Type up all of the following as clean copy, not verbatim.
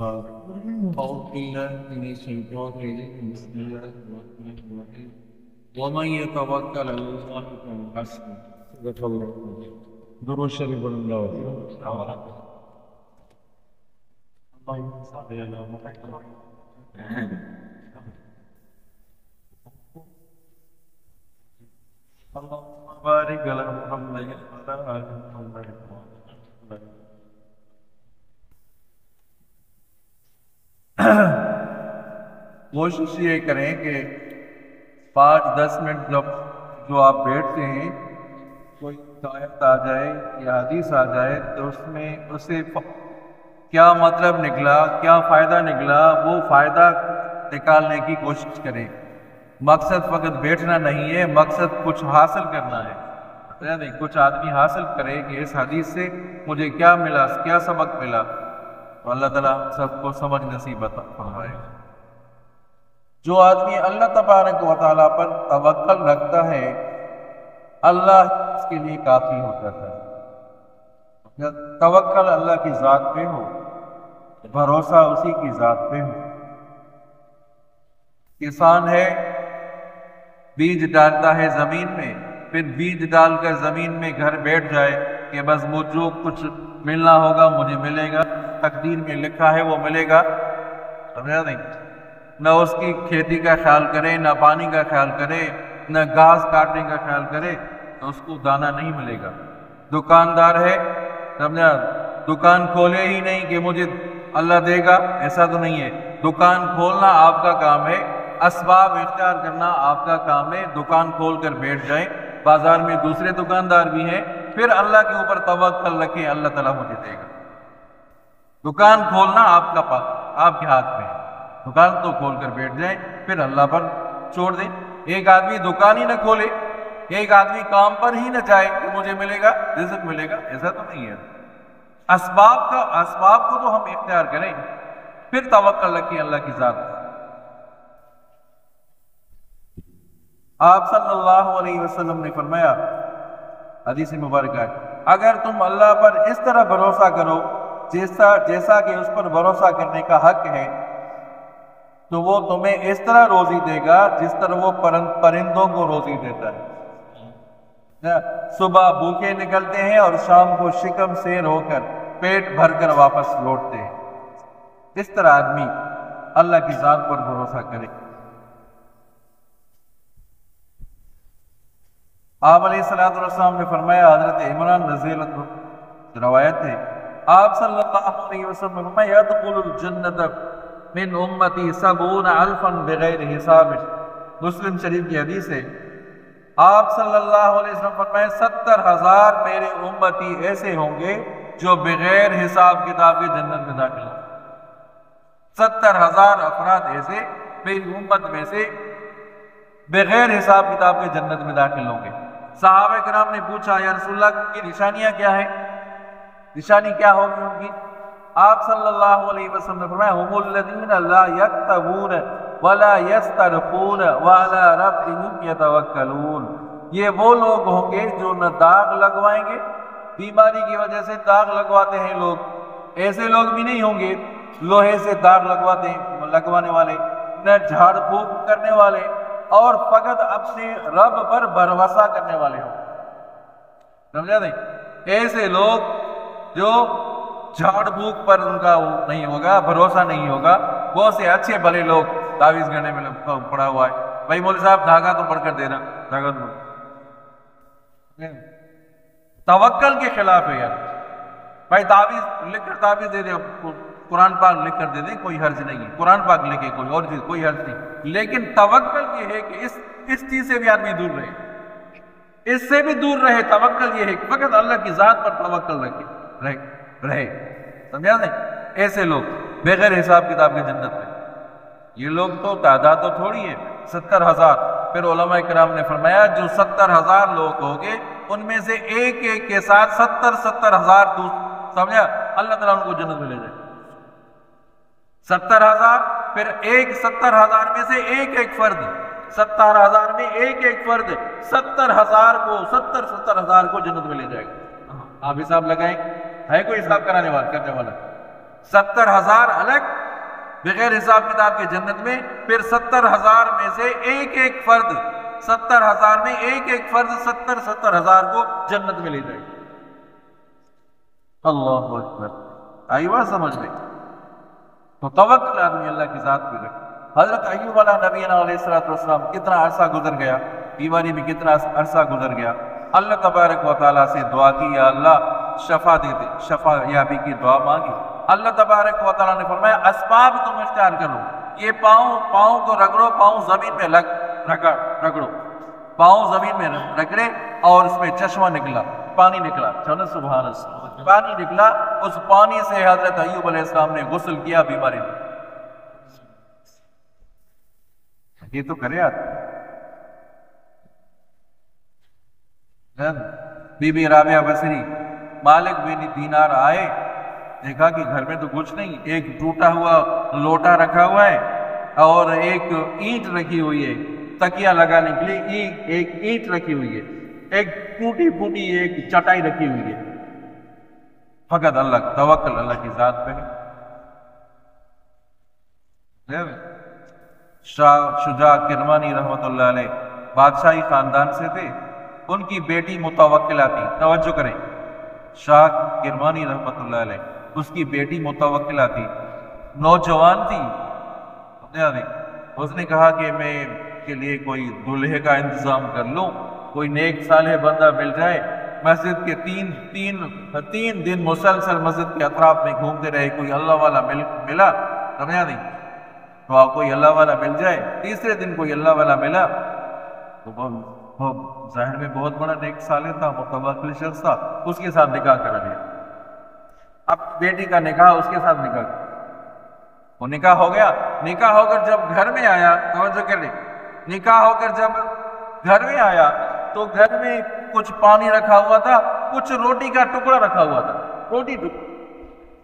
أعوذ بالله من الشيطان الرجيم بسم الله الرحمن الرحيم ومن يتوكل على الله فهو حسبه صدق الله العظيم درود شریف بلند اللهم صل على محمد اللهم بارك على محمد وعلى آل محمد. کوشش یہ کریں کہ 5-10 منٹ جب جو آپ بیٹھتے ہیں کوئی آیت آ جائے یا حدیث آ جائے تو اس میں اسے کیا مطلب نکلا، کیا فائدہ نکلا، وہ فائدہ نکالنے کی کوشش کریں. مقصد فقط بیٹھنا نہیں ہے، مقصد کچھ حاصل کرنا ہے. کچھ آدمی حاصل کرے کہ اس حدیث سے مجھے کیا ملا، کیا سبق ملا. تو اللہ تعالیٰ سب کو سمجھ نصیب عطا فرمائے. جو آدمی اللہ تبارک و تعالیٰ پر توکل رکھتا ہے اللہ اس کے لیے کافی ہوتا ہے. توکل اللہ کی ذات پہ ہو، بھروسہ اسی کی ذات پہ ہو. کسان ہے، بیج ڈالتا ہے زمین میں، پھر بیج ڈال کر زمین میں گھر بیٹھ جائے کہ بس مجھے کچھ ملنا ہوگا مجھے ملے گا، تقدیر میں لکھا ہے وہ ملے گا. سمجھا نہیں؟ نہ اس کی کھیتی کا خیال کرے، نہ پانی کا خیال کرے، نہ گھاس کاٹنے کا خیال کرے تو اس کو دانہ نہیں ملے گا. دکاندار ہے، سمجھا، دکان کھولے ہی نہیں کہ مجھے اللہ دے گا، ایسا تو نہیں ہے. دکان کھولنا آپ کا کام ہے، اسباب اختیار کرنا آپ کا کام ہے. دکان کھول کر بیٹھ جائیں، بازار میں دوسرے دکاندار بھی ہیں، پھر اللہ کے اوپر توکل رکھیں، اللہ تعالیٰ مجھے دے گا. دکان کھولنا آپ کے ہاتھ میں ہے. دکان تو کھول کر بیٹھ جائیں، پھر اللہ پر چھوڑ دیں. ایک آدمی دکان ہی نہ کھولے، ایک آدمی کام پر ہی نہ جائے کہ مجھے ملے گا، رزق ملے گا، ایسا تو نہیں ہے. اسباب کو تو ہم اختیار کریں، پھر توکل رکھیں اللہ کی ذات. آپ صلی اللہ علیہ وسلم نے فرمایا، حدیث مبارکہ ہے، اگر تم اللہ پر اس طرح بھروسہ کرو جیسا کہ اس پر بھروسہ کرنے کا حق ہے تو وہ تمہیں اس طرح روزی دے گا جس طرح وہ پرندوں کو روزی دیتا ہے. صبح بھوکے نکلتے ہیں اور شام کو شکم سیر ہو کر پیٹ بھر کر واپس لوٹتے ہیں. اس طرح آدمی اللہ کی ذات پر بھروسہ کرے. آپ علیہ السلام نے فرمایا، حضرت عمران رضی اللہ عنہ روایت ہے، آپ صلی اللہ علیہ وسلم نے فرمایا، يدخل الجنت من امتی 70,000 بغیر حساب. مسلم شریف کی حدیث ہے. آپ صلی اللہ علیہ وسلم فرمایا 70,000 میرے امتی ایسے ہوں گے جو بغیر حساب کتاب کے جنت میں داخل ہوں. 70,000 افراد ایسے میری امت میں سے بغیر حساب کتاب کے جنت میں داخل ہوں گے. صحابہ کرام نے پوچھا، یا رسول اللہ کی نشانیاں کیا ہیں؟ نشانی کیا ہوگی ان کی؟ آپ صلی اللہ علیہ وسلم نے فرمایا، هم الذین لا یکتبون ولا یسترقون وعلی ربهم یتوکلون. یہ وہ لوگ ہوں گے جو نہ داغ لگوائیں گے، بیماری کی وجہ سے داغ لگواتے ہیں لوگ، ایسے لوگ بھی نہیں ہوں گے لوہے سے داغ لگوانے والے، نہ جھاڑ پھونک کرنے والے، اور فقط اپنے رب پر بھروسہ کرنے والے ہوں. سمجھا نہیں؟ ایسے لوگ جو جھاڑ پھونک پر ان کا نہیں ہوگا، بھروسہ نہیں ہوگا. بہت سے اچھے بھلے لوگ تعویذ گھڑنے میں پڑا ہوا ہے، بھائی مولوی صاحب دھاگا تو پڑھ کر دینا، دھاگا تو توکل کے خلاف ہے یار. بھائی تعویذ لکھ کر تعویذ دے دے، قرآن پاک لکھ کر دے دیں، کوئی حرج نہیں ہے. قرآن پاک لکھے، کوئی اور چیز، کوئی حرج نہیں. لیکن توکل یہ ہے کہ اس چیز سے بھی آدمی دور رہے، اس سے بھی دور رہے. توکل یہ ہے کہ فقط اللہ کی ذات پر توکل رہے. سمجھا نہیں؟ ایسے لوگ بغیر حساب کتاب کے جنت میں. یہ لوگ تو تعداد تو تھوڑی ہے، 70,000. پھر علماء کرام نے فرمایا جو 70,000 لوگ ہوں گے ان میں سے ایک کے ساتھ 70,000 سمجھا، اللہ تعالیٰ ان کو جنت میں لے جائے. 70,000، پھر 70,000 میں سے ایک فرد، 70,000 میں ایک فرد 70,000 کو جنت میں لے جائے گا. آپ حساب لگائیں، ہے کوئی حساب کرنے والا؟ 70,000 الگ بغیر حساب کتاب کے جنت میں، پھر 70,000 میں سے ایک ایک فرد، 70,000 میں ایک ایک فرد 70,000 کو جنت میں لے جائے گا۔ اللہ اکبر، آئی بات سمجھ میں؟ تو توکل آدمی اللہ کی ذات پہ رکھے۔ حضرت ایوب علیہ نبینا علیہ السلام کتنا عرصہ گزر گیا، بیماری میں کتنا عرصہ گزر گیا، اللہ تبارک و تعالیٰ سے دعا کی، یا اللہ شفا دے دے، شفا یابی کی دعا مانگی۔ اللہ تبارک و تعالیٰ نے فرمایا اسباب تم اختیار کرو، یہ پاؤں کو رگڑو، پاؤں زمین میں رگڑو، پاؤں زمین میں رگڑے اور اس میں چشمہ نکلا، پانی نکلا، چلو سبحان اللہ، پانی نکلا، اس پانی سے حضرت ایوب علیہ السلام نے غسل کیا، بیماری میں۔ یہ تو کرے آدمی۔ بی بی رابعہ بصری مالک بن دینار آئے، دیکھا کہ گھر میں تو کچھ نہیں، ایک ٹوٹا ہوا لوٹا رکھا ہوا ہے اور ایک اینٹ رکھی ہوئی ہے تکیہ لگانے کے لیے، ایک اینٹ رکھی ہوئی ہے، ایک ٹوٹی پھوٹی ایک چٹائی رکھی ہوئی ہے۔ فقط اللہ توکل اللہ کی ذات پہ ہے۔ شاہ شجاع کرمانی رحمۃ اللہ علیہ بادشاہی خاندان سے تھے، ان کی بیٹی متوکلہ تھی، توجہ کریں، شاہ کرمانی رحمۃ اللہ علیہ، اس کی بیٹی متوکلہ تھی، نوجوان تھی۔ اس نے کہا کہ میں کے لیے کوئی دلہے کا انتظام کر لوں، کوئی نیک صالح بندہ مل جائے۔ مسجد کے تین دن مسلسل مسجد کے اطراف میں گھومتے رہے، کوئی اللہ والا ملا، سمجھا نہیں، تو کوئی اللہ والا مل جائے۔ تیسرے دن کوئی اللہ والا ملا تو وہ ظاہر میں بہت بڑا نیک صالح تھا، متوکل شخص تھا، اس کے ساتھ نکاح کرا لیا۔ اب بیٹی کا نکاح اس کے ساتھ نکاح کیا، وہ نکاح ہو گیا۔ نکاح ہو کر جب گھر میں آیا، توجہ کر لیں، نکاح ہو کر جب گھر میں آیا تو گھر میں کچھ پانی رکھا ہوا تھا، کچھ روٹی کا ٹکڑا رکھا ہوا تھا، روٹی ٹکڑا۔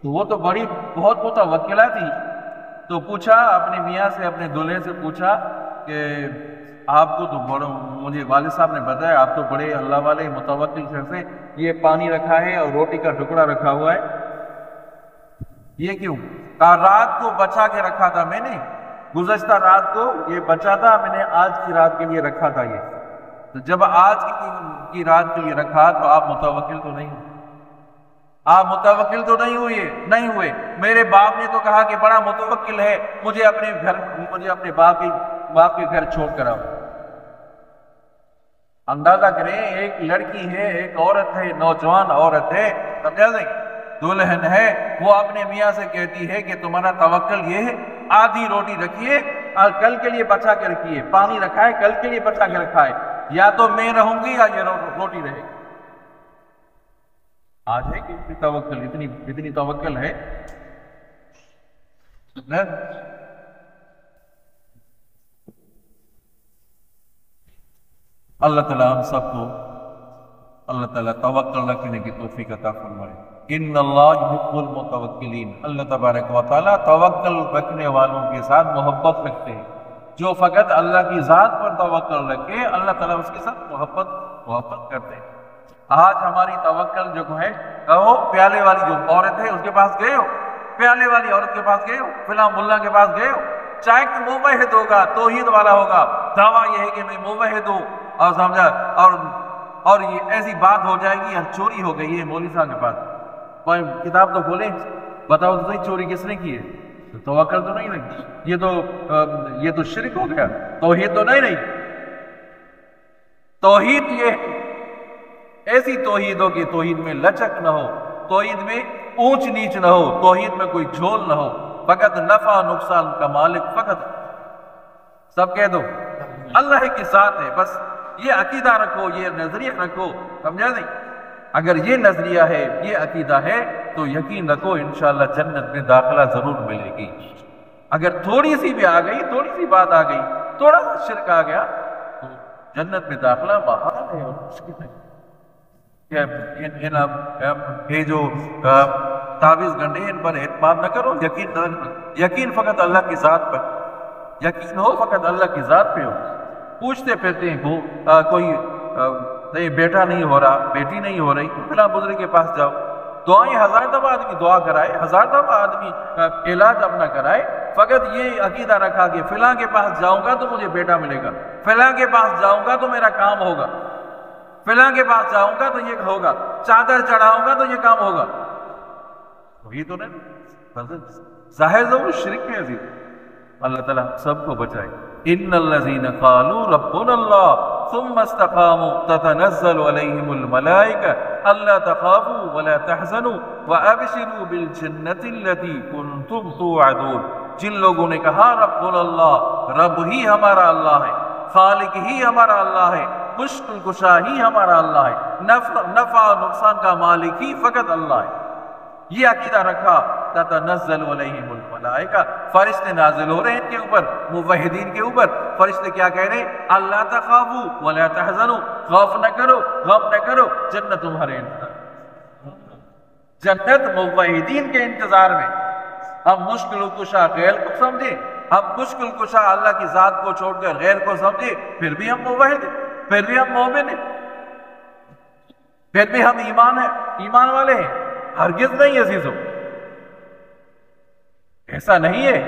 تو وہ تو بہت متوکلہ تھی، تو پوچھا اپنے میاں سے، اپنے دلہے سے پوچھا کہ آپ کو تو مجھے والد صاحب نے بتایا آپ تو بڑے اللہ والے متوکل شخص ہیں، یہ پانی رکھا ہے اور روٹی کا ٹکڑا رکھا ہوا ہے، یہ کیوں؟ کہا رات کو بچا کے رکھا تھا میں نے، گزشتہ رات کو یہ بچا تھا، میں نے آج کی رات کے لیے رکھا تھا یہ۔ تو جب آج کی رات کے لیے رکھا تو آپ متوکل تو نہیں ہوئے، آپ متوکل تو نہیں ہوئے۔ میرے باپ نے تو کہا کہ بڑا متوکل ہے، مجھے اپنے باپ کے گھر چھوڑ کر آؤ۔ اندازہ کریں، ایک لڑکی ہے، ایک عورت ہے، نوجوان عورت ہے، سمجھا نہیں، دلہن ہے، وہ اپنے میاں سے کہتی ہے کہ تمہارا توکل یہ ہے، آدھی روٹی رکھیے اور کل کے لیے بچا کے رکھیے، پانی رکھا ہے کل کے لیے بچا کے رکھا ہے، یا تو میں رہوں گی یا یہ روٹی رہے گی۔ آج ہے کہ توکل، اتنی توکل ہے۔ اللہ تعالیٰ ہم سب کو اللہ تعالیٰ توکل رکھنے کی توفیق عطا فرمائے۔ ان اللہ یحب المتوکلین، اللہ تبارک و تعالیٰ توکل رکھنے والوں کے ساتھ محبت رکھتے ہیں۔ جو فقط اللہ کی ذات پر توکل رکھے، اللہ تعالیٰ اس کے ساتھ محبت کرتے ہیں۔ آج ہماری توکل جو ہے، کہو پیالے والی جو عورت ہے اس کے پاس گئے ہو، پیالے والی عورت کے پاس گئے ہو، فلاں ملا کے پاس گئے ہو، چاہے کہ موحد ہوگا، توحید والا ہوگا، دعویٰ یہ ہے کہ میں موحد ہوں، اور سمجھا، اور یہ ایسی بات ہو جائے گی، چوری ہو گئی ہے مولوی صاحب کے پاس، کوئی کتاب تو کھولیں، بتاؤ تو صحیح چوری کس نے کی ہے؟ توکل تو نہیں رہی، یہ تو شرک ہو گیا، توحید تو نہیں رہی۔ توحید یہ ایسی توحید ہو کہ توحید میں لچک نہ ہو، توحید میں اونچ نیچ نہ ہو، توحید میں کوئی جھول نہ ہو، فقط نفع نقصان کا مالک فقط سب کہہ دو اللہ کے ساتھ ہے، بس یہ عقیدہ رکھو، یہ نظریہ رکھو، سمجھا نہیں؟ اگر یہ نظریہ ہے، یہ عقیدہ ہے تو یقین رکھو انشاءاللہ جنت میں داخلہ ضرور ملے گی۔ اگر تھوڑی سی بھی آ گئی، تھوڑی سی بات آ گئی، تھوڑا سا شرک آ گیا تو جنت میں داخلہ محال ہے اور مشکل ہے۔ یہ جو تعویذ گنڈے ان پر اعتماد نہ کرو، یقین فقط اللہ کی ذات پر، یقین ہو فقط اللہ کی ذات پہ ہو۔ پوچھتے پھرتے ہیں کوئی بیٹا نہیں ہو رہا، بیٹی نہیں ہو رہی، فلاں بزرگ کے پاس جاؤ، دعائیں 1000 دفعہ آدمی دعا کرائے، 1000 دفعہ آدمی علاج اپنا کرائے، فقط یہ عقیدہ رکھا کہ فلاں کے پاس جاؤں گا تو مجھے بیٹا ملے گا، فلاں کے پاس جاؤں گا تو میرا کام ہوگا، فلاں کے پاس جاؤں گا تو یہ ہوگا، چادر چڑھاؤں گا تو یہ کام ہوگا، وہی تو نہیں ظاہر ضرور شرک ہے عزیز۔ اللہ تعالیٰ سب کو بچائے۔ ان الذین قالوا ربنا اللہ ثم استقاموا تتنزل علیہم الملائکہ الا تخافوا ولا تحزنوا وابشروا بالجنة التي کنتم توعدون۔ جن لوگوں نے کہا ربنا اللہ، رب ہی ہمارا اللہ ہے، خالق ہی ہمارا اللہ ہے، مشکل کشا ہی ہمارا اللہ ہے، نفع نقصان کا مالک ہی فقط اللہ ہے، یہ عقیدہ رکھا، تتنزل علیہم الملائکہ، فرشتے نازل ہو رہے ہیں ان کے اوپر، موحدین کے اوپر۔ فرشتے کیا کہہ رہے ہیں؟ اللہ تخافوا ولا تحزنوا، خوف نہ کرو، غم نہ کرو، جنت تمہارے انتظار، جنت موحدین کے انتظار میں۔ ہم مشکل کشا غیر کو سمجھیں، ہم مشکل کشا اللہ کی ذات کو چھوڑ کر غیر کو سمجھیں، پھر بھی ہم موحد ہیں، پھر بھی ہم مومن ہیں، پھر بھی ہم ایمان والے ہیں۔ ہرگز نہیں عزیزو، ایسا نہیں ہے۔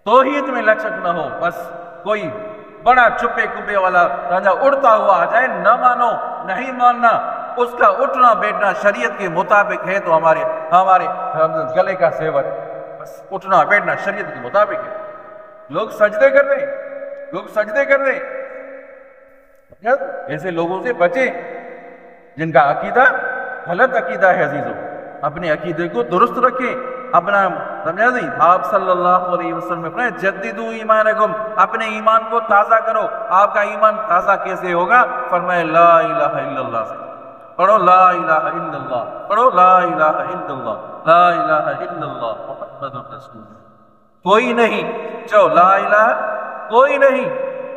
توحید میں لچک نہ ہو، بس کوئی بڑا چپے کپے والا رانجا اڑتا ہوا آ جائے، نہ مانو، نہیں ماننا، اس کا اٹھنا بیٹھنا شریعت کے مطابق ہے تو ہمارے گلے کا سیور ہے، بس اٹھنا بیٹھنا شریعت کے مطابق ہے۔ لوگ سجدے کر رہے ہیں، لوگ سجدے کر رہے ہیں، ایسے لوگوں سے بچیں جن کا عقیدہ غلط عقیدہ ہے عزیزو۔ اپنے عقیدے کو درست رکھیں، اپنا سمجھا جی، آپ صلی اللہ علیہ وسلم نے فرمایا جددوا ایمانکم، اپنے ایمان کو تازہ کرو۔ آپ کا ایمان تازہ کیسے ہوگا؟ فرمایا لا الہ الا اللہ سے پڑھو، لا الہ الا اللہ پڑھو، لا الہ الا اللہ، لا الہ الا اللہ محمد رسول اللہ۔ کوئی نہیں جو لا الہ، کوئی نہیں،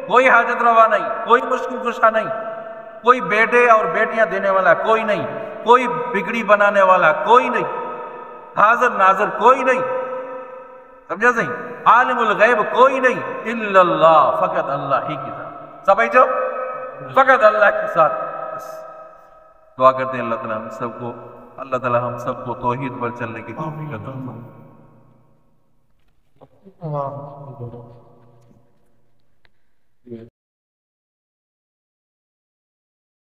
کوئی حاجت روا نہیں، کوئی مشکل کشا نہیں، کوئی بیٹے اور بیٹیاں دینے والا کوئی نہیں، کوئی بگڑی بنانے والا کوئی نہیں، حاضر ناظر کوئی نہیں، سمجھا صحیح، عالم الغیب کوئی نہیں، الا اللہ، فقط اللہ ہی کے ساتھ، سمجھو، فقط اللہ کے ساتھ۔ بس دعا کرتے ہیں اللہ تعالیٰ ہم سب کو، اللہ تعالیٰ ہم سب کو توحید پر چلنے کی توفیق عطا فرمائے۔